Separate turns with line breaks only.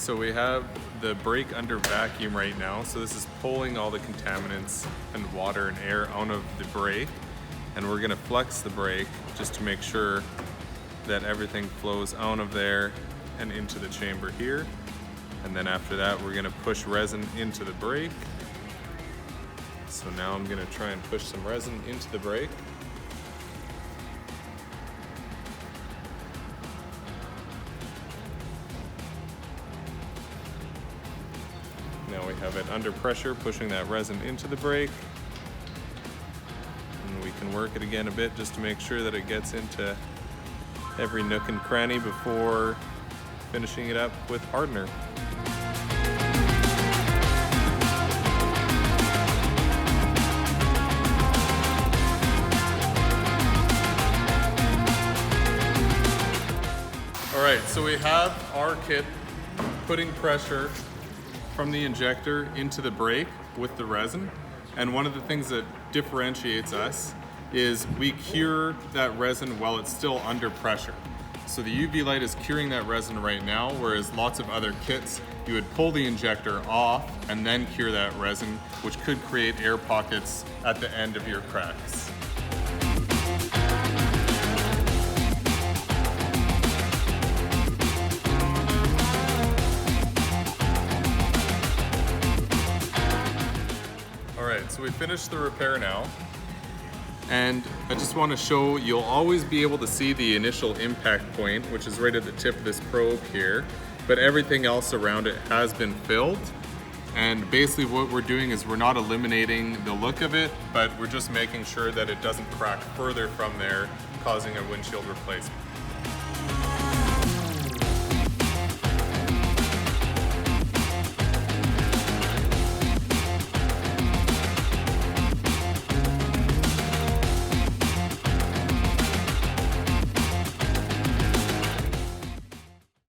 So we have the brake under vacuum right now. So this is pulling all the contaminants and water and air out of the brake. And we're gonna flex the brake just to make sure that everything flows out of there and into the chamber here. And then after that, we're gonna push resin into the brake. So now I'm gonna try and push some resin into the brake. Now we have it under pressure, pushing that resin into the brake. And we can work it again a bit just to make sure that it gets into every nook and cranny before finishing it up with hardener. All right, so we have our kit putting pressure from the injector into the brake with the resin. And one of the things that differentiates us is we cure that resin while it's still under pressure. So the UV light is curing that resin right now, whereas lots of other kits, you would pull the injector off and then cure that resin, which could create air pockets at the end of your cracks. So we finished the repair now, and I just want to show you'll always be able to see the initial impact point, which is right at the tip of this probe here, but everything else around it has been filled. And basically what we're doing is we're not eliminating the look of it, but we're just making sure that it doesn't crack further from there, causing a windshield replacement.